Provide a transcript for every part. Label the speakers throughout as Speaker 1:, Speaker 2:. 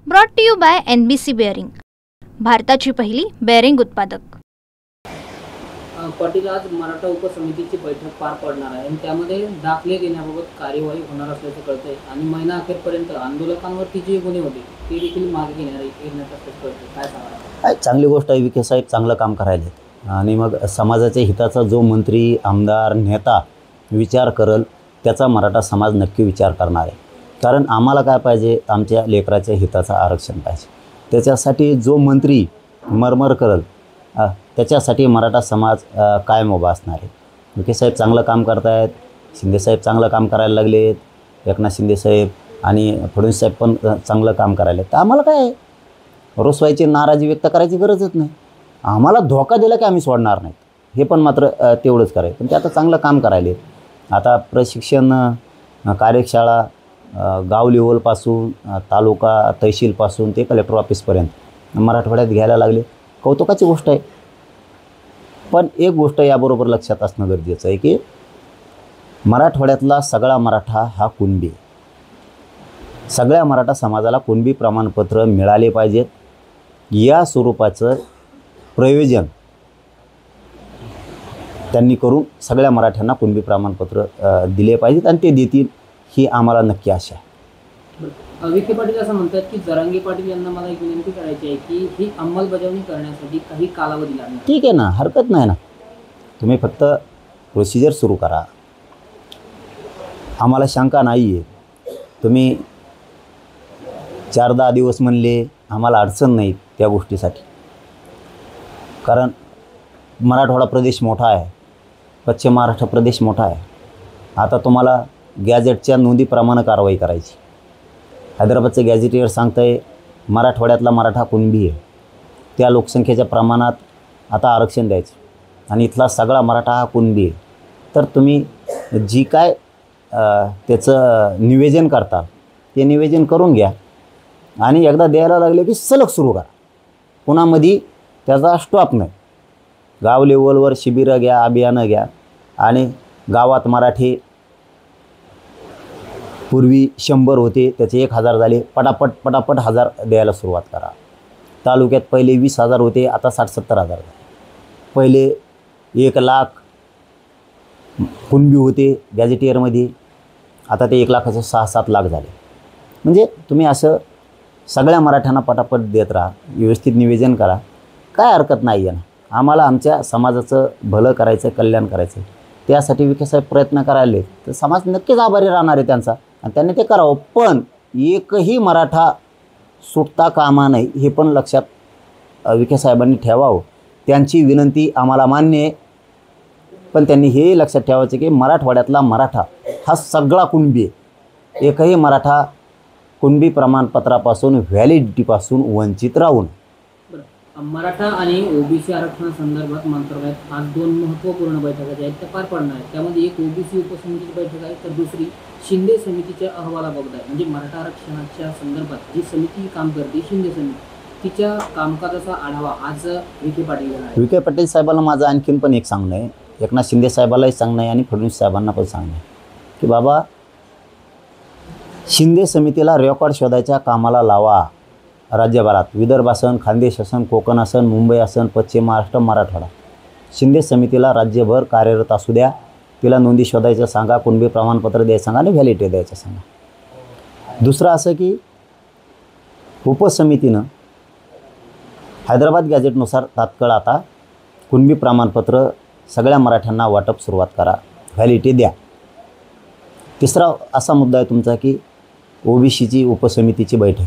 Speaker 1: Brought to you by NBC bearing, भारताची पहिली bearing उत्पादक।
Speaker 2: पाटील, आज मराठा उपसमितीची बैठक पार पडणार आहे आणि त्यामध्ये दाखले देण्याबाबत कार्यवाही होणार असल्याचं कळतंय आणि महिना अखेरपर्यंत आंदोलकांवरती जी गुन्हे होते ते देखील मागे घेण्यात असल्याचं कळतंय। काय सांगा?
Speaker 3: चांगली गोष्ट आहे, विखे साहेब चांगलं काम करायले आणि मग समाजाच्या हिताचा जो मंत्री, आमदार, नेता विचार करेल त्याचा मराठा समाज नक्की विचार करणार आहे। कारण आम्हाला काय पाहिजे, आमच्या लेकराच्या हिताचं आरक्षण पाहिजे। त्याच्यासाठी जो मंत्री मरमर करेल त्याच्यासाठी मराठा समाज कायम उभा असणार आहे। विखे साहेब चांगलं काम करतायत, शिंदेसाहेब चांगलं काम करायला लागलेत, एकनाथ शिंदेसाहेब आणि फडणवीस साहेब पण चांगलं काम करायला। तर आम्हाला काय रोसवायची, नाराजी व्यक्त करायची गरजच नाही। आम्हाला धोका दिला की आम्ही सोडणार नाहीत, हे पण मात्र तेवढंच करायचं। पण ते आता चांगलं काम करायले। आता प्रशिक्षण कार्यशाळा गाव लेवलपासून तालुका तहसीलपासून ते कलेक्टर ऑफिसपर्यंत मराठवाड्यात घ्यायला लागले, कौतुकाची गोष्ट आहे। पण एक गोष्ट याबरोबर लक्षात असणं गरजेचं आहे की मराठवाड्यातला सगळा मराठा हा कुणबी, सगळ्या मराठा समाजाला कुणबी प्रमाणपत्र मिळाले पाहिजेत। या स्वरूपाचं प्रयोजन त्यांनी करून सगळ्या मराठ्यांना कुणबी प्रमाणपत्र दिले पाहिजेत आणि ते देतील ही आम्हाला नक्की आशा आहे।
Speaker 2: विखे पाटील असं म्हणतात की जरांगे पाटील यांना मला एक विनंती करायची आहे की ही अंमलबजावणी करण्यासाठी काही कालावधी लागणार।
Speaker 3: ठीक आहे ना, हरकत नाही ना, तुम्ही फक्त प्रोसिजर सुरू करा, आम्हाला शंका नाही आहे। तुम्ही 4-10 दिवस म्हणले, आम्हाला अडचण नाही त्या गोष्टीसाठी। कारण मराठवाडा प्रदेश मोठा आहे, पश्चिम महाराष्ट्र प्रदेश मोठा आहे। आता तुम्हाला गॅजेटच्या नोंदीप्रमाणे कारवाई करायची। हैदराबादचं गॅजेटियर सांगतं आहे मराठवाड्यातला मराठा कुणबी आहे, त्या लोकसंख्येच्या प्रमाणात आता आरक्षण द्यायचं आणि इथला सगळा मराठा हा कुणबी आहे। तर तुम्ही जी काय त्याचं निवेदन करता ते निवेदन करून घ्या आणि एकदा द्यायला लागले की सलग सुरू करा, पुन्हामध्ये त्याचा स्टॉप नाही। गाव लेवलवर शिबिरं घ्या, अभियानं घ्या आणि गावात मराठी पूर्वी 100 होते त्याचे 1000 झाले, पटापट 1000 द्यायला सुरुवात करा। तालुक्यात पहिले 20,000 होते, आता 60-70 हजार झाले। पहिले 1 लाख कुणबी होते गॅजेटियरमध्ये, आता ते 1 लाखाचे 6-7 लाख झाले। म्हणजे तुम्ही असं सगळ्या मराठ्यांना पटापट देत राहा, व्यवस्थित निवेदन करा, काय हरकत नाही आहे ना। आम्हाला आमच्या समाजाचं भलं करायचं, कल्याण करायचं, त्यासाठी विखे साहेब प्रयत्न करायले तर समाज नक्कीच आभारी राहणार आहे त्यांचा आणि त्यांनी ते करावं। पण एकही मराठा सुटता कामा नये हे पण लक्षात विखे साहेबांनी ठेवावं। त्यांची विनंती आम्हाला मान्य आहे, पण त्यांनी हे लक्षात ठेवायचं की मराठवाड्यातला मराठा हा सगळा कुणबी आहे। एकही मराठा कुणबी प्रमाणपत्रापासून, व्हॅलिडिटीपासून वंचित राहू नये।
Speaker 2: मराठा आणि ओबीसी आरक्षणासंदर्भात मंत्रालयात आज 2 महत्त्वपूर्ण बैठका ज्या आहेत त्या पार पडणार आहेत। त्यामध्ये एक ओबीसी उपसमितीची बैठक आहे तर दुसरी शिंदे समितीच्या अहवालाबाबत आहे। म्हणजे मराठा आरक्षणाच्या संदर्भात जी समिती काम करते, शिंदे समिती, तिच्या कामकाजाचा आढावा आज विखे पाटील घेणार आहे।
Speaker 3: विखे पाटील साहेबांना माझं आणखीन पण एक सांगणं आहे, एकनाथ शिंदे साहेबालाही सांगणं आहे आणि फडणवीस साहेबांना पण सांगणं आहे की बाबा शिंदे समितीला रेकॉर्ड शोधायच्या कामाला लावा। राज्यभरात विदर्भ असन, खानदेश असन, कोकण असन, मुंबई असन, पश्चिम महाराष्ट्र, मराठवाडा, शिंदे समितीला राज्यभर कार्यरत असू द्या, तिला नोंदी शोधायचं सांगा, कुणबी प्रमाणपत्र द्यायचं सांगा आणि व्हॅलिडिटी द्यायचं सांगा। दुसरं असं की उपसमितीनं हैदराबाद गॅजेटनुसार तात्काळ आता कुणबी प्रमाणपत्र सगळ्या मराठ्यांना वाटप सुरुवात करा, व्हॅलिडिटी द्या। तिसरा असा मुद्दा आहे तुमचा की ओबीसीची उपसमितीची बैठक,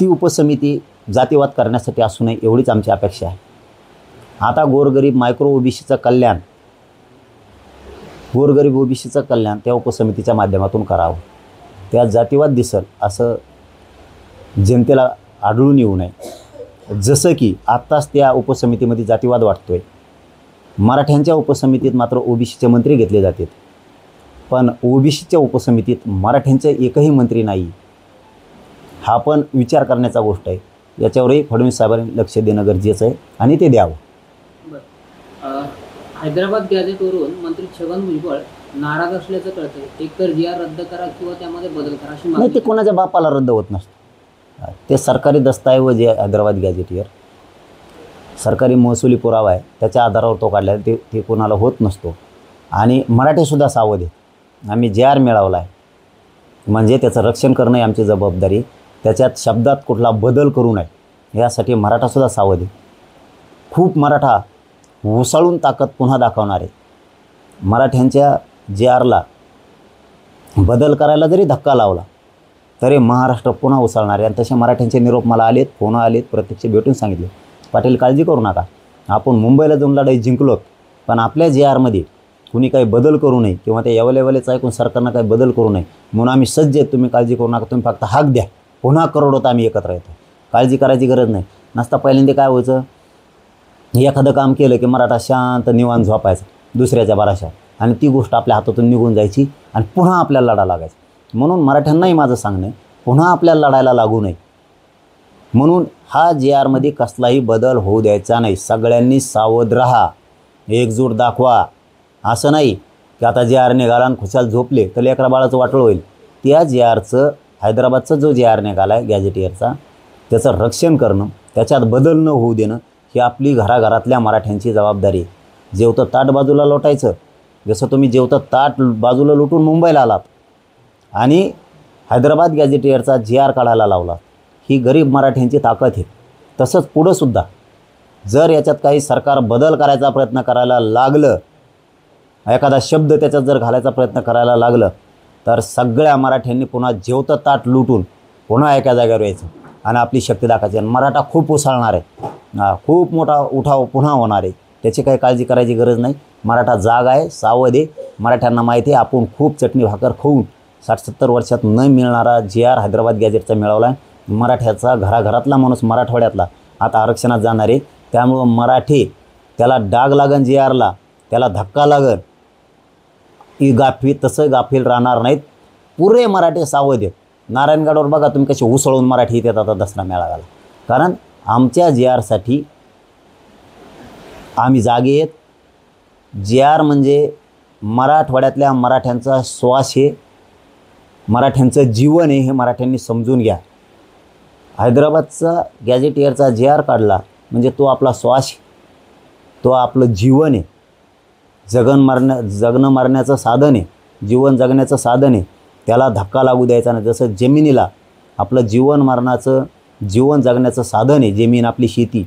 Speaker 3: ती उपसमिती जातीवाद करण्यासाठी असू नये एवढीच आमची अपेक्षा आहे। आता गोरगरीब मायक्रो ओबीसीचं कल्याण, गोरगरीब ओबीसीचं कल्याण त्या उपसमितीच्या माध्यमातून करावं। त्या जातीवाद दिसेल असं जनतेला आढळून येऊ नये। जसं की आत्ताच त्या उपसमितीमध्ये जातीवाद वाटतोय, मराठ्यांच्या उपसमितीत मात्र ओबीसीचे मंत्री घेतले जातात, पण ओबीसीच्या उपसमितीत मराठ्यांचे एकही मंत्री नाही। हा पण विचार करण्याचा गोष्ट आहे, याच्यावरही फडणवीस साहेबांनी लक्ष देणं गरजेचं आहे आणि ते द्यावं।
Speaker 2: हैदराबाद गॅजेटवरून मंत्री छगन भुजबळ नाराज असल्याचं कळतंय. एकतर जी आर रद्द करा किंवा त्यामध्ये बदल करा अशी
Speaker 3: नाही, ते कोणाच्या बापाला रद्द होत नसतं. ते सरकारी दस्तऐवज आहे हैदराबाद गॅजेटियर, सरकारी महसुली पुरावा आहे, त्याच्या आधारावर तो काढला आहे. ते कोणाला होत नसतो. आणि मराठीसुद्धा सावध आहे. आम्ही जे आर मिळवला आहे म्हणजे त्याचं रक्षण करणं ही आमची जबाबदारी. त्याच्यात शब्दात कुठला बदल करू नये यासाठी मराठासुद्धा सावध आहे. खूप मराठा उसळून ताकद पुन्हा दाखवणार आहे. मराठ्यांच्या जे आरला बदल करायला जरी धक्का लावला तरी महाराष्ट्र पुन्हा उसळणार आहे. आणि तसे मराठ्यांचे निरोप मला आलेत, फोन आलेत, प्रत्यक्ष भेटून सांगितले, पाटील काळजी करू नका, आपण मुंबईला जाऊन लढाई जिंकलोत, पण आपल्या जे आरमध्ये कुणी काही बदल करू नये किंवा ते एवलेवलेच ऐकून सरकारनं काही बदल करू नये म्हणून आम्ही सज्ज आहेत. तुम्ही काळजी करू नका, तुम्ही फक्त हाक द्या, पुन्हा करोडोत आम्ही एकत्र येतो. काळजी करायची गरज नाही. नसता पहिल्यांदा काय व्हायचं, एखादं काम केलं की मराठा शांत निवांत झोपायचा दुसऱ्याच्या भराशावर, आणि ती गोष्ट आपल्या हातातून निघून जायची आणि पुन्हा आपल्याला लढा लागायचा. म्हणून मराठ्यांनाही माझं सांगणं आहे, पुन्हा आपल्याला लढायला लागू नये म्हणून हा जे आरमध्ये कसलाही बदल होऊ द्यायचा नाही. सगळ्यांनी सावध राहा, एकजूट दाखवा. असं नाही की आता जे आर निघाला आणि खुशाल झोपले तर लेकरा बाळाचं वाटोळ होईल. त्या जे आरचं, हैदराबादचा जो जे आर निघाला आहे गॅजेटियरचा, त्याचं रक्षण करणं, त्याच्यात बदल न होऊ देणं ही आपली घराघरातल्या मराठ्यांची जबाबदारी आहे. जेवतं ताट बाजूला लोटायचं, जसं तुम्ही जेवतं ताट बाजूला लुटून मुंबईला आलात आणि हैदराबाद गॅजेटियरचा जे आर काढायला लावला, ही गरीब मराठ्यांची ताकद आहे. तसंच पुढंसुद्धा जर याच्यात काही सरकार बदल करायचा प्रयत्न करायला लागलं, एखादा शब्द त्याच्यात जर घालायचा प्रयत्न करायला लागलं तर सगळ्या मराठ्यांनी पुन्हा जेवतं ताट लुटून पुन्हा एका जागेवर यायचं आणि आपली शक्ती दाखवायची. आणि मराठा खूप उसळणार आहे, खूप मोठा उठाव पुन्हा होणार आहे. त्याची काही काळजी करायची गरज नाही. मराठा जाग आहे, सावध आहे. मराठ्यांना माहिती आहे आपण खूप चटणी भाकर खाऊन 60-70 वर्षात न मिळणारा जे आर हैदराबाद गॅजेटचा मिळवला आहे. मराठ्याचा घराघरातला माणूस मराठवाड्यातला आता आरक्षणात जाणार आहे. त्यामुळं मराठी त्याला डाग लागन जे आरला, त्याला धक्का लागन, ही तसं गाफील राहणार नाहीत. पुरे मराठी सावध आहेत. नारायणगडावर बघा तुम्ही कसे उसळून मराठी येतात आता दसरा मेळाव्याला, कारण आमच्या जे आरसाठी आम्ही जागे आहेत. जे आर म्हणजे मराठवाड्यातल्या मराठ्यांचा श्वास आहे, मराठ्यांचं जीवन आहे, हे मराठ्यांनी समजून घ्या. हैदराबादचा गॅजेटियरचा जे आर काढला म्हणजे तो आपला श्वास, तो आपलं जीवन आहे, जगणं मरण्याचं साधन आहे, जीवन जगण्याचं साधन आहे. त्याला धक्का लागू द्यायचा नाही. जसं जमिनीला आपलं जीवन जगण्याचं साधन आहे जमीन, आपली शेती,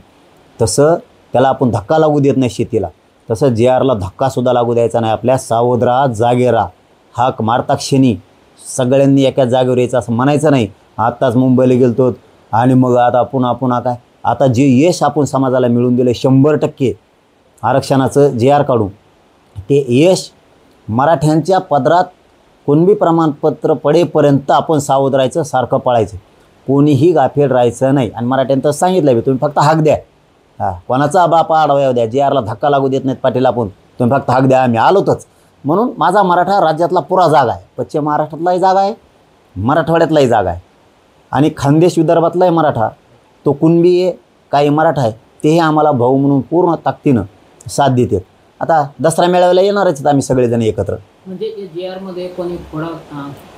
Speaker 3: तसं त्याला आपण धक्का लागू देत नाही शेतीला, तसं जे आरला धक्कासुद्धा लागू द्यायचा नाही. आपल्या सावध राहा, जागे राहा. हाक मारता क्षणी सगळ्यांनी एका जागेवर यायचं असं म्हणायचं नाही. आत्ताच मुंबईला गेलतो आणि मग आता पुन्हा काय. आता जे यश आपण समाजाला मिळवून दिलं 100% आरक्षणाचं जे आर काढून, ते यश मराठ्यांच्या पदरात कुणबी प्रमाणपत्र पडेपर्यंत आपण सावध राहायचं, सारखं पाळायचं, कोणीही गाफील राहायचं नाही. आणि मराठ्यांचं सांगितलं तुम्ही फक्त हाक द्या, कोणाचा बापा आडवा द्या, जे आरला धक्का लागू देत नाहीत पाटील आपण, तुम्ही फक्त हाक द्या, आम्ही आलोतच. म्हणून माझा मराठा राज्यातला पुरा जागा आहे, पश्चिम महाराष्ट्रातलाही जागा आहे, मराठवाड्यातलाही जागा आहे, आणि खानदेश विदर्भातलाही मराठा, तो कुणबी आहे, काही मराठा आहे, तेही आम्हाला भाऊ म्हणून पूर्ण ताकदीनं साथ देतात. आता दसरा मेळाव्याला येणारच आहेत आम्ही सगळेजण एकत्र.
Speaker 2: म्हणजे जे आरमध्ये कोणी थोडा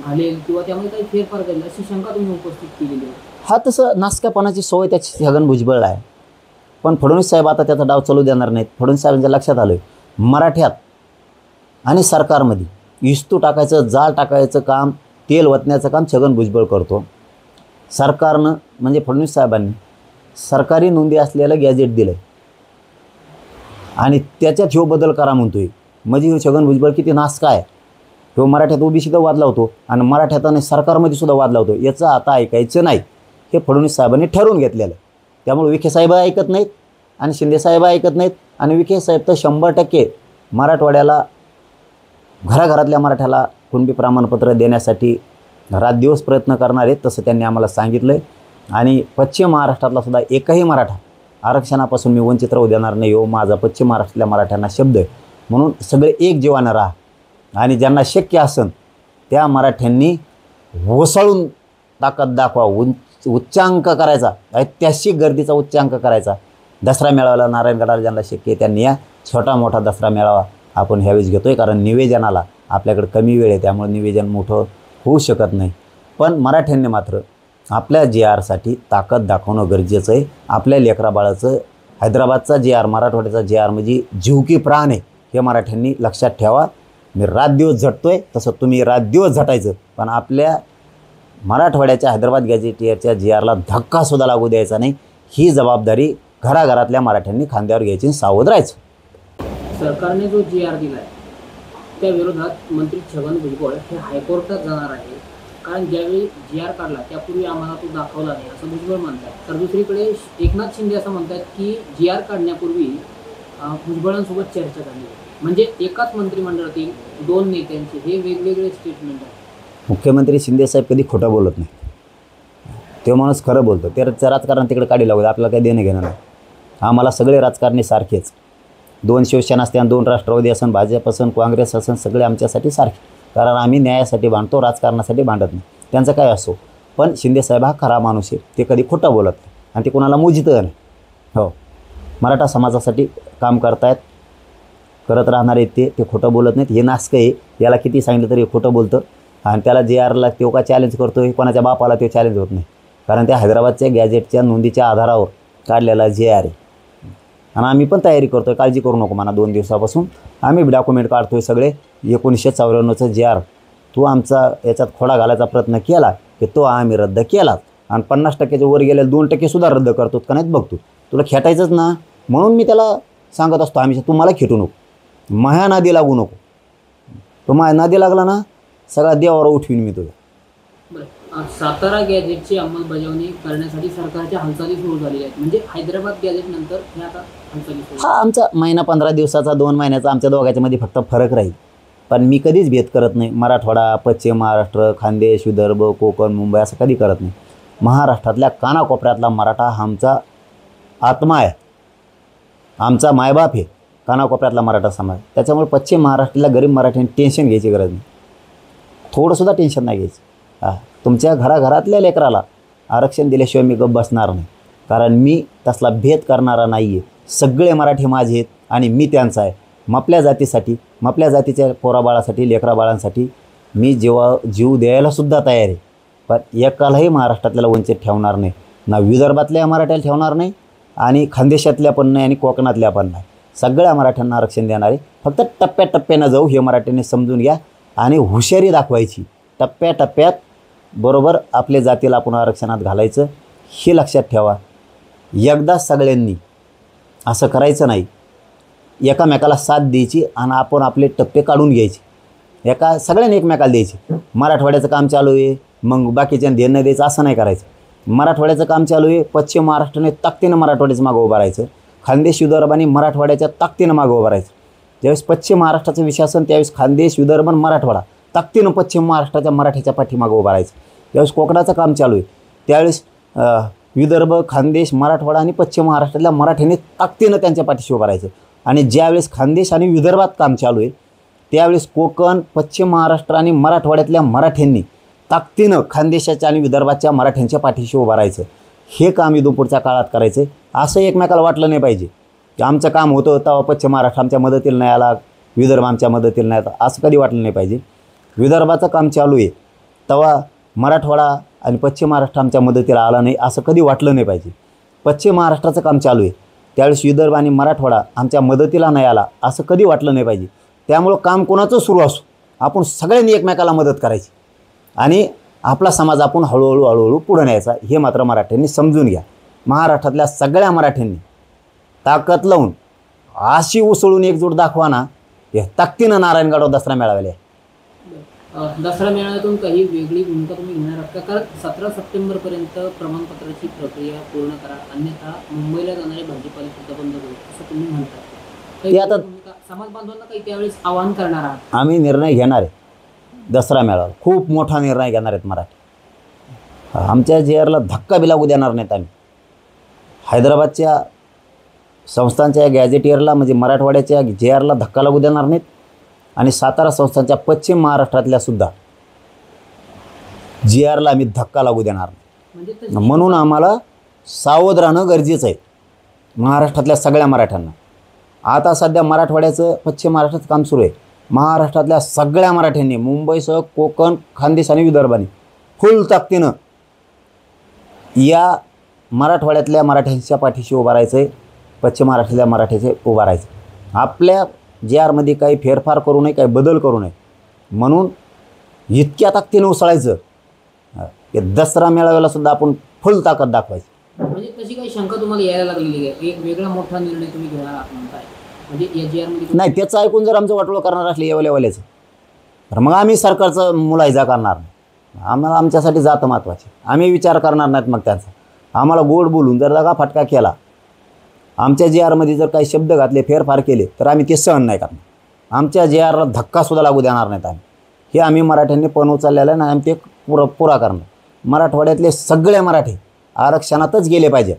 Speaker 2: घालेल किंवा त्यामध्ये काही फेरफार करेल अशी शंका तुम्ही उपस्थित केलेली आहे.
Speaker 3: हा, तसं नासकापणाची सवय त्याची छगन भुजबळ आहे. पण फडणवीस साहेब आता त्याचा डाव चालू देणार नाहीत. फडणवीस साहेबांच्या लक्षात आलं मराठ्यात आणि सरकारमध्ये इस्तू टाकायचं, जाळ टाकायचं काम, तेल वतण्याचं काम छगन भुजबळ करतो. सरकारनं म्हणजे फडणवीस साहेबांनी सरकारी नोंदी असलेलं गॅजेट दिलं आहे आणि त्याच्यात ह्यो बदल करा म्हणतोय. म्हणजे ह्यो छगन भुजबळ किती नासका आहे. ह्यो मराठ्यात ओबीसीत वाद लावतो आणि मराठ्यात आणि सरकारमध्ये सुद्धा वाद लावतो. याचं आता ऐकायचं नाही, हे फडणवीस साहेबांनी ठरवून घेतलेलं आहे. त्यामुळे विखे साहेब ऐकत नाहीत आणि शिंदे साहेब ऐकत नाहीत. आणि विखे साहेब तर 100% मराठवाड्याला, घराघरातल्या मराठ्याला कुणबी प्रमाणपत्र देण्यासाठी रातदिवस प्रयत्न करणार आहेत, तसं त्यांनी आम्हाला सांगितलं आहे. आणि पश्चिम महाराष्ट्रातला सुद्धा एकही मराठा आरक्षणापासून मी वंचित राहू देणार नाही, हो माझा पश्चिम महाराष्ट्रातल्या मराठ्यांना शब्द आहे. म्हणून सगळे एक जीवानं राहा आणि ज्यांना शक्य असेल त्या मराठ्यांनी वसळून ताकद दाखवा, उच्चांक करायचा, ऐतिहासिक गर्दीचा उच्चांक करायचा. दसरा मेळाव्याला नारायणगडाला ज्यांना शक्य आहे त्यांनी या. छोटा मोठा दसरा मेळावा आपण ह्यावेळेस घेतो आहे, कारण निवेदनाला आपल्याकडे कमी वेळ आहे, त्यामुळे निवेदन मोठं होऊ शकत नाही. पण मराठ्यांनी मात्र आपल्या JRसाठी ताकद दाखवणं गरजेचं आहे. आपल्या लेकराबाळाचं हैदराबादचा JR, मराठवाड्याचा JR म्हणजे जीव की प्राण आहे, हे मराठ्यांनी लक्षात ठेवा. मी रातदिवस झटतोय, तसं तुम्ही रातदिवस झटायचं, पण आपल्या मराठवाड्याच्या हैदराबाद गॅजेटियरच्या JRला धक्कासुद्धा लागू द्यायचा नाही. ही जबाबदारी घराघरातल्या मराठ्यांनी खांद्यावर घ्यायची, सावध राहायचं.
Speaker 2: सरकारने जो JR दिला आहे त्या विरोधात मंत्री छगन भुजबळ हे हायकोर्टात जाणार आहे, कारण ज्यावेळी JR काढला त्यापूर्वी आम्हाला तो दाखवला नाही असं भुजबळ म्हणतात. तर दुसरीकडे एकनाथ शिंदे असं म्हणतात की JR काढण्यापूर्वी भुजबळांसोबत चर्चा झाली, म्हणजे एकाच मंत्रिमंडळातील दोन नेत्यांचे हे वेगवेगळे स्टेटमेंट आहेत.
Speaker 3: मुख्यमंत्री शिंदेसाहेब कधी खोटं बोलत नाही, तो माणूस खरं बोलतो. त्याचं राजकारण तिकडे काढी लागू, आपल्याला काही देणं घेणं नाही. आम्हाला सगळे राजकारणी सारखेच, 2 शिवसेना असतील, 2 राष्ट्रवादी असन, भाजप असन, काँग्रेस असन, सगळे आमच्यासाठी सारखे, कारण आम्ही न्यायासाठी भांडतो, राजकारणासाठी भांडत नाही. त्यांचं काय असो, पण शिंदेसाहेब हा खरा माणूस आहे, ते कधी खोटं बोलत नाही आणि ते कोणाला मुजितं नाही. हो, मराठा समाजासाठी काम करतायत, करत राहणार आहेत, ते खोटं बोलत नाहीत. हे नासकं आहे, याला किती सांगितलं तरी खोटं बोलतं. आणि त्याला JRला तो का चॅलेंज करतो आहे, कोणाच्या बापाला तो चॅलेंज होत नाही, कारण त्या हैदराबादच्या गॅजेटच्या नोंदीच्या आधारावर काढलेला JR आहे. आणि आम्ही पण तयारी करतो आहे, काळजी करू नको म्हणा. 2 दिवसापासून आम्ही डॉक्युमेंट काढतो आहे सगळे. 1994चं JR तू आमचा याच्यात खोडा घालायचा प्रयत्न केला की तो आम्ही रद्द केला, आणि 50%च्या वर गेलेले 2%सुद्धा रद्द करतो का नाहीत बघतो. तुला खेटायचंच ना, म्हणून मी त्याला सांगत असतो आम्ही, तू मला खेटू नको, माया नादी लागू नको. तो माया नादी लागला ना, सगळा देवावर उठवीन मी तुझ्या.
Speaker 2: सातारा गॅजेटची अंमलबजावणी करण्यासाठी सरकारच्या हालचाली सुरू झालेल्या आहेत, म्हणजे हैदराबाद गॅजेट नंतर हे आता हालचाली सुरू.
Speaker 3: हा आमचा महिना 15 दिवसाचा 2 महिन्याचा आमच्या दोघांच्या मध्ये फक्त फरक राहील. पण मी कधीच भेद करत नाही. मराठवाडा, पश्चिम महाराष्ट्र, खानदेश, विदर्भ, कोकण, मुंबई असं कधी करत नाही. महाराष्ट्रातल्या कानाकोपऱ्यातला मराठा हा आमचा आत्मा आहे, आमचा मायबाप आहे कानाकोपऱ्यातला मराठा समाज. त्याच्यामुळे पश्चिम महाराष्ट्रातल्या गरीब मराठ्यांनी टेन्शन घ्यायची गरज नाही, थोडंसुद्धा टेन्शन नाही घ्यायचं. तुमच्या घराघरातल्या लेकराला आरक्षण दिल्याशिवाय मी गप्प बसणार नाही, कारण मी तसला भेद करणारा नाही आहे. सगळे मराठी माझे आहेत आणि मी त्यांचा आहे. आपल्या जातीसाठी, आपल्या जातीच्या पोराबाळासाठी, लेकराबाळांसाठी मी जीव द्यायलासुद्धा तयार आहे. पण एकालाही महाराष्ट्रातल्याला वंचित ठेवणार नाही, ना विदर्भातल्या मराठ्याला ठेवणार नाही, आणि खानदेशातल्या पण नाही, आणि कोकणातल्या पण नाही. सगळ्या मराठ्यांना आरक्षण देणार आहे. फक्त टप्प्याटप्प्यानं जाऊ, हे मराठ्यांनी समजून घ्या आणि हुशारी दाखवायची. टप्प्याटप्प्यात बरोबर आपल्या जातीला आपण आरक्षणात घालायचं, हे लक्षात ठेवा. एकदा सगळ्यांनी असं करायचं नाही, एकामेकाला साथ द्यायची आणि आपण आपले टप्पे काढून घ्यायचे. सगळ्यांनी एकमेकाला द्यायचे. मराठवाड्याचं काम चालू आहे मग बाकीच्यांना ध्यान द्यायचं असं नाही करायचं. मराठवाड्याचं काम चालू आहे, पश्चिम महाराष्ट्राने ताकदीनं मराठवाड्याचं मागं उभं राहायचं, खानदेश विदर्भाने मराठवाड्याच्या ताकदीनं मागं उभं राहायचं. ज्यावेळेस पश्चिम महाराष्ट्राचं विशासन त्यावेळेस खानदेश विदर्भ आणि मराठवाडा ताकदीनं पश्चिम महाराष्ट्राच्या मराठ्याच्या पाठीमागं उभं राहायचं. ज्यावेळेस कोकणाचं काम चालू आहे त्यावेळेस विदर्भ, खानदेश, मराठवाडा आणि पश्चिम महाराष्ट्रातल्या मराठ्यांनी ताकदीनं त्यांच्या पाठीशी उभं राहायचं. आणि ज्यावेळेस खानदेश आणि विदर्भात काम चालू आहे त्यावेळेस कोकण, पश्चिम महाराष्ट्र आणि मराठवाड्यातल्या मराठ्यांनी ताकदीनं खानदेशाच्या आणि विदर्भाच्या मराठ्यांच्या पाठीशी उभं राहायचं. हे काम इथून पुढच्या काळात करायचं. असं एकमेकाला वाटलं नाही पाहिजे की आमचं काम होतं तेव्हा पश्चिम महाराष्ट्र आमच्या मदतीला नाही आला, विदर्भ आमच्या मदतीला नाही आला, असं कधी वाटलं नाही पाहिजे. विदर्भाचं काम चालू आहे तेव्हा मराठवाडा आणि पश्चिम महाराष्ट्र आमच्या मदतीला आला नाही, असं कधी वाटलं नाही पाहिजे. पश्चिम महाराष्ट्राचं काम चालू आहे त्यावेळेस विदर्भ आणि मराठवाडा आमच्या मदतीला नाही आला, असं कधी वाटलं नाही पाहिजे. त्यामुळं काम कोणाचं सुरू असो, आपण सगळ्यांनी एकमेकाला मदत करायची आणि आपला समाज आपण हळूहळू पुढे न्यायचा. हे मात्र मराठ्यांनी समजून घ्या. महाराष्ट्रातल्या सगळ्या मराठ्यांनी ताकद लावून अशी उसळून एकजूट दाखवा ना, हे ताकदीनं नारायणगडावर दसरा मेळावेला आहे.
Speaker 2: दसरा मेळाव्यातून काही वेगळी भूमिका तुम्ही घेणार आहात का? कारण 17 सप्टेंबरपर्यंत प्रमाणपत्राची प्रक्रिया पूर्ण करा, अन्यथा मुंबईला जाणारे भाजीपाला सुद्धा बंद करू असं तुम्ही म्हणता.
Speaker 3: ते आता
Speaker 2: समाज बांधवांना काही त्यावेळेस आवाहन करणार आहात?
Speaker 3: आम्ही निर्णय घेणार आहे. दसरा मेळावा खूप मोठा निर्णय घेणार आहेत मराठी. आमच्या JRला धक्का बी लागू देणार नाहीत आम्ही. हैदराबादच्या संस्थांच्या गॅजेटियरला म्हणजे मराठवाड्याच्या JRला धक्का लागू देणार नाहीत आणि सातारा संस्थांच्या पश्चिम महाराष्ट्रातल्या सुद्धा JRला आम्ही धक्का लागू देणार नाही. म्हणून आम्हाला सावध राहणं गरजेचं आहे महाराष्ट्रातल्या सगळ्या मराठ्यांना. आता सध्या मराठवाड्याचं, पश्चिम महाराष्ट्राचं काम सुरू आहे. महाराष्ट्रातल्या सगळ्या मराठ्यांनी मुंबईसह कोकण, खानदेश आणि विदर्भाने फुल ताकदीनं या मराठवाड्यातल्या मराठ्यांच्या पाठीशी उभा राहायचं आहे, पश्चिम महाराष्ट्रातल्या मराठ्याचे उभा राहायचं. आपल्या जे आरमध्ये काही फेरफार करू नये, काही बदल करू नये म्हणून इतक्या ताकदीनं उसळायचं की दसरा मेळाव्यालासुद्धा आपण फुल ताकद दाखवायची.
Speaker 2: म्हणजे तशी काही शंका तुम्हाला यायला लागलेली आहे? एक वेगळा मोठा निर्णय तुम्ही घेणार आहात म्हणताय, म्हणजे या जी आरमध्ये
Speaker 3: नाही, त्याचं ऐकून जर आमचं वाटोळं करणार असले येवल्यावाल्याचं तर मग आम्ही सरकारचं मुलायजा करणार नाही. आम्हाला आमच्यासाठी जातं महत्त्वाची, आम्ही विचार करणार नाहीत मग त्यांचा. आम्हाला गोड बोलून जर दगा फटका केला, आमच्या जी आरमध्ये जर काही शब्द घातले, फेरफार केले तर आम्ही ते सहन नाही करणार. आमच्या जी आरला धक्कासुद्धा लागू देणार नाहीत आम्ही. हे आम्ही मराठ्यांनी पण उचललेलं आहे ना, आम्ही ते पुरा करणार. मराठवाड्यातले सगळे मराठी आरक्षणातच गेले पाहिजे.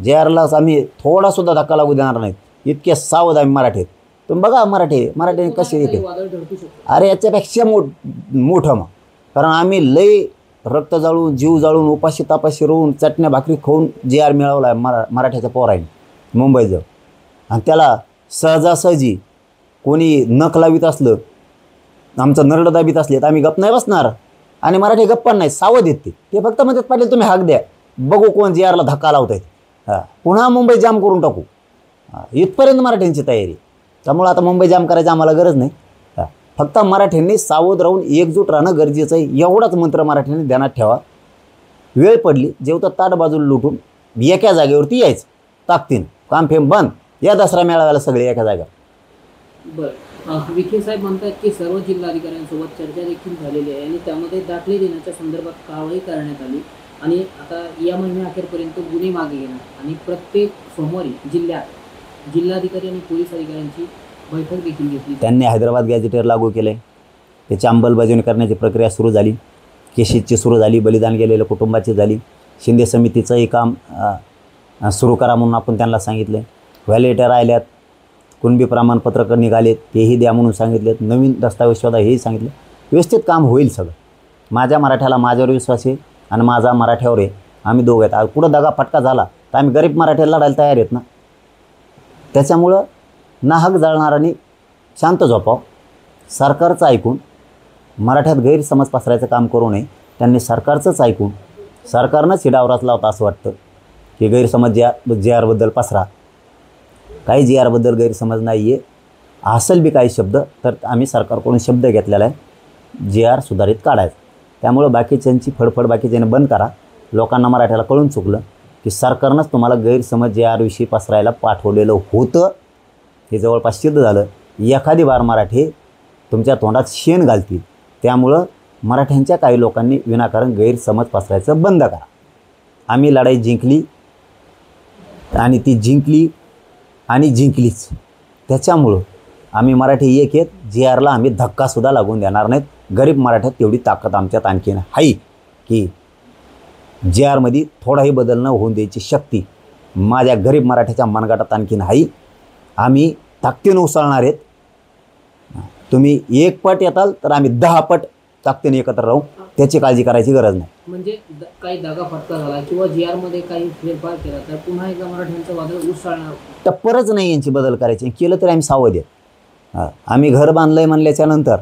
Speaker 3: जे आरलाच आम्ही थोडासुद्धा धक्का लागू देणार नाहीत. इतके सावध आम्ही मराठी आहेत. तुम्ही बघा मराठी कसे येते.
Speaker 2: वादळ ठरतू शकतो.
Speaker 3: अरे याच्यापेक्षा मोठं मग, कारण आम्ही लई रक्त जाळून, जीव जाळून, उपाशी तापाशी राहून, चटण्या भाकरी खाऊन जे आर मिळवला आहे मराठ्याच्या पोरांनी मुंबईजवळ. आणि त्याला सहजासहजी कोणी नख लावित असलं, आमचं नरड दाबीत असले तर आम्ही गप्प नाही बसणार. आणि मराठी गप्पा नाही, सावध येते. ते फक्त म्हणतात पाटील तुम्ही हाक द्या, बघू कोण जे आरला धक्का लावत आहेत. पुन्हा मुंबई जाम करून टाकू, इथपर्यंत मराठ्यांची तयारी. त्यामुळं आता मुंबई जाम करायची आम्हाला गरज नाही. फक्त मराठ्यांनी सावध राहून एकजूट राहणं गरजेचं आहे. एवढाच मंत्र मराठ्यांनी ध्यानात ठेवा. वेळ पडली जेवतं ताट बाजूला लुटून एका जागेवरती यायचं ताकदीनं. काम फेम बंद. या दसरा मेळाव्याला सगळे एका जागा.
Speaker 2: बरं, विखे साहेब म्हणतात की सर्व जिल्हाधिकाऱ्यांसोबत चर्चा देखील झालेली आहे आणि त्यामध्ये दाखले देण्याच्या संदर्भात कारवाई करण्यात आली. आणि आता या महिन्याअखेरपर्यंत गुन्हे मागे घेणार आणि प्रत्येक सोमवारी जिल्ह्यात जिल्हाधिकारी आणि पोलीस अधिकाऱ्यांची बैठक देखील घेतली.
Speaker 3: त्यांनी हैदराबाद गॅझेटेर लागू केलं आहे. त्याची अंमलबजावणी करण्याची प्रक्रिया सुरू झाली. केशीची सुरू झाली, बलिदान गेलेल्या कुटुंबाची झाली. शिंदे समितीचंही काम सुरू करा म्हणून आपण त्यांना सांगितलं आहे. व्हॅलिडेटर राहिल्यात, कुणबी प्रमाणपत्रक निघालेत तेही द्या म्हणून सांगितलेत. नवीन दस्तावेज शोधा हेही सांगितलं. व्यवस्थित काम होईल सगळं. माझ्या मराठ्याला माझ्यावर विश्वास आहे आणि माझा मराठ्यावर आहे. आम्ही दोघं आहेत. कुठं दगा फटका झाला तर आम्ही गरीब मराठ्याला लढायला तयार आहेत ना. त्याच्यामुळं नाहक जाळणाऱ्यांनी शांत झोपाव. सरकारचं ऐकून मराठ्यात गैरसमज पसरायचं काम करू नये. त्यांनी सरकारचंच ऐकून सरकारनंच ही डाव रचला होता असं वाटतं की गैरसमज जे आरबद्दल पसरा. काही जे आरबद्दल गैरसमज नाही आहे. असेल बी काही शब्द तर आम्ही सरकारकडून शब्द घेतलेला आहे जे आर सुधारित काढायचं. त्यामुळं बाकीच्यांची फडफड बाकीच्यांनी बंद करा. लोकांना मराठ्याला कळून चुकलं की सरकारनंच तुम्हाला गैरसमज जे आरविषयी पसरायला पाठवलेलं होतं. हे जवळपास सिद्ध झालं. एखादी बार मराठी तुमच्या तोंडात शेण घालतील. त्यामुळं मराठ्यांच्या काही लोकांनी विनाकारण गैरसमज पसरायचं बंद करा. आम्ही लढाई जिंकली आणि ती जिंकलीच. त्याच्यामुळं आम्ही मराठी एक आहेत. जे आरला आम्ही धक्कासुद्धा लागून देणार नाहीत. गरीब मराठ्यात तेवढी ताकद आमच्यात आणखीन आहे की जे आरमध्ये थोडाही बदल न होऊन द्यायची शक्ती माझ्या गरीब मराठ्याच्या मनगटात आणखीन आहे. आम्ही ताकदीनं उसळणार आहेत. तुम्ही एक पट येताल तर आम्ही 10 पट ताकदीने एकत्र राहू. त्याची काळजी करायची गरज नाही.
Speaker 2: म्हणजे काही दागा फटका झाला किंवा जी आरमध्ये काही फेरफार केला तर पुन्हा एकदा मराठ्यांचं वादळ उसळणार.
Speaker 3: टप्परच नाही यांची बदल करायची. केलं तरी आम्ही सावध आहे. आम्ही घर बांधलं आहे म्हणल्याच्या नंतर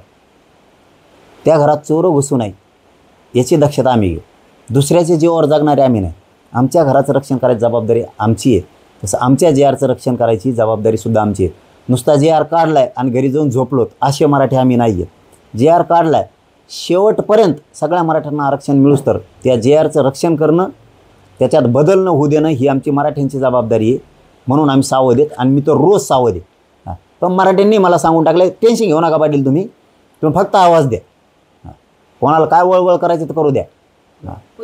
Speaker 3: त्या घरात चोर घुसू नये याची दक्षता आम्ही घेऊ. दुसऱ्याचे जीवावर जगणारे आम्ही नाही. आमच्या घराचं रक्षण करायची जबाबदारी आमची आहे. तसं आमच्या जे आरचं रक्षण करायची जबाबदारीसुद्धा आमची आहे. नुसता जे आर काढला आहे आणि घरी जाऊन झोपलोत असे मराठी आम्ही नाही आहे. जे आर काढला आहे शेवटपर्यंत सगळ्या मराठ्यांना आरक्षण मिळूस तर त्या जे आरचं रक्षण करणं, त्याच्यात बदल न होऊ देणं ही आमची मराठ्यांची जबाबदारी आहे. म्हणून आम्ही सावध आहेत आणि मी तर रोज सावध आहे. पण मराठ्यांनी मला सांगून टाकलं टेन्शन घेऊ नका पाटील, तुम्ही फक्त आवाज द्या. कोणाला काय वळवळ करायचं तर करू द्या.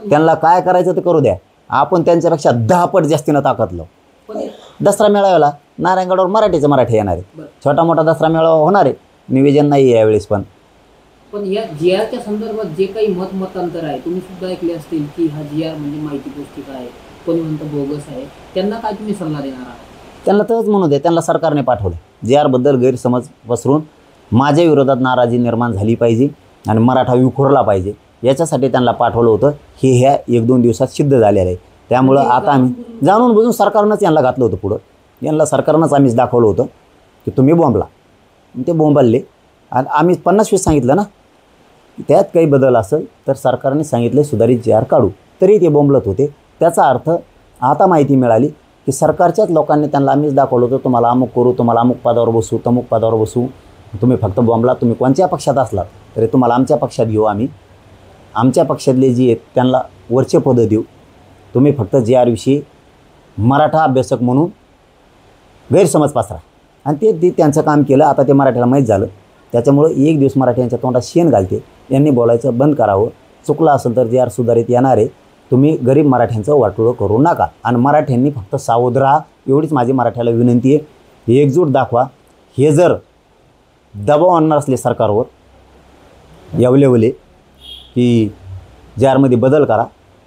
Speaker 3: त्यांना काय करायचं तर करू द्या. आपण त्यांच्यापेक्षा 10 पट जास्तीनं ताकद लावू. दसरा मेळाव्याला नारायणगडावर मराठी येणार आहे. छोटा मोठा दसरा मेळावा होणार आहे. निवेदन नाही आहे यावेळेस.
Speaker 2: पण या जी आरच्या संदर्भात जे काही मतांतर आहे तुम्ही सुद्धा ऐकले असतील की हा जी आर म्हणजे माहिती पुस्तिका आहे, कोणी म्हणतं बोगस आहे. त्यांना काय तुम्ही सल्ला देणार आहात?
Speaker 3: त्यांना तसंच म्हणू दे. त्यांना सरकारने पाठवलं. जे आरबद्दल गैरसमज पसरून माझ्या विरोधात नाराजी निर्माण झाली पाहिजे आणि मराठा विखुरला पाहिजे याच्यासाठी त्यांना पाठवलं होतं. हे ह्या 1-2 दिवसात सिद्ध झालेलं आहे. त्यामुळं आता आम्ही जाणून बुजून सरकारनंच यांना घातलं होतं पुढं. यांना सरकारनंच आम्हीच दाखवलं होतं की तुम्ही बोंबला. ते बोंबलले. आणि आम्ही 50-20 सांगितलं ना, त्यात काही बदल असेल तर सरकारने सांगितले सुधारित JR काढू, तरी ते बोंबलत होते. त्याचा अर्थ आता माहिती मिळाली की सरकारच्याच लोकांनी त्यांना आम्हीच दाखवलं होतं, तुम्हाला अमुक करू, तुम्हाला अमुक पदावर बसू, तमुक पदावर बसू, तुम्ही फक्त बोंबला, तुम्ही कोणत्या पक्षात असलात तरी तुम्हाला आमच्या पक्षात घेऊ, आम्ही आमच्या पक्षातले जे आहेत त्यांना वरचे पदं देऊ, तुम्ही फक्त JR विषयी मराठा अभ्यासक म्हणून गैरसमज पसरा. आणि ते त्यांचं काम केलं. आता ते मराठ्याला माहीत झालं, त्याच्यामुळं एक दिवस मराठ्यांच्या तोंडात शेण घालते. यांनी बोलायचं बंद करावं. चुकलं असेल तर JR सुधारित येणार आहे, तुम्ही गरीब मराठ्यांचं वाटोळं करू नका. आणि मराठ्यांनी फक्त सावध राहा, एवढीच माझी मराठ्याला विनंती आहे. एकजूट दाखवा. हे जर दबाव आणणार असले सरकारवर यावलेवले की JRमध्ये बदल करा,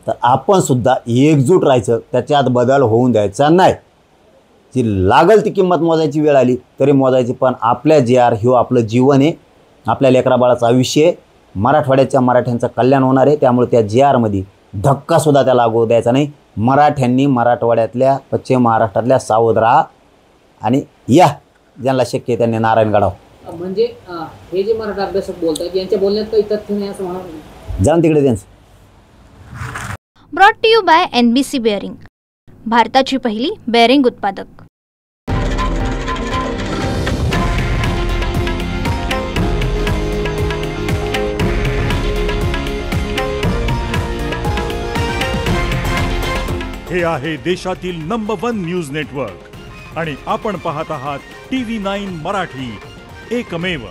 Speaker 3: तर आपणसुद्धा एकजूट राहायचं, त्याच्यात बदल होऊन द्यायचा नाही. जी लागल ती किंमत मोजायची वेळ आली तरी मोजायची, पण आपल्या JR ह्यो आपलं जीवन आहे, आपल्या लेकराबाळाचं आयुष्य आहे, मराठवाड्याच्या मराठ्यांचं कल्याण होणार आहे. त्यामुळे त्या JRमध्ये धक्कासुद्धा त्याला लागू द्यायचा नाही. मराठ्यांनी मराठवाड्यातल्या पश्चिम महाराष्ट्रातल्या सावध राहा आणि या ज्यांना शक्य आहे त्यांनी नारायणगडाव.
Speaker 2: म्हणजे हे जे मराठा अभ्यासक बोलतात यांच्या बोलण्यात काही तथ्य नाही असं म्हणा,
Speaker 3: जाऊन तिकडे त्यांचं.
Speaker 1: Brought to you by NBC bearing, भारताची पहिली बेअरिंग उत्पादक.
Speaker 4: हे आहे देशातील नंबर 1 न्यूज नेटवर्क आणि आपण पाहत आहात TV9 मराठी, एकमेव.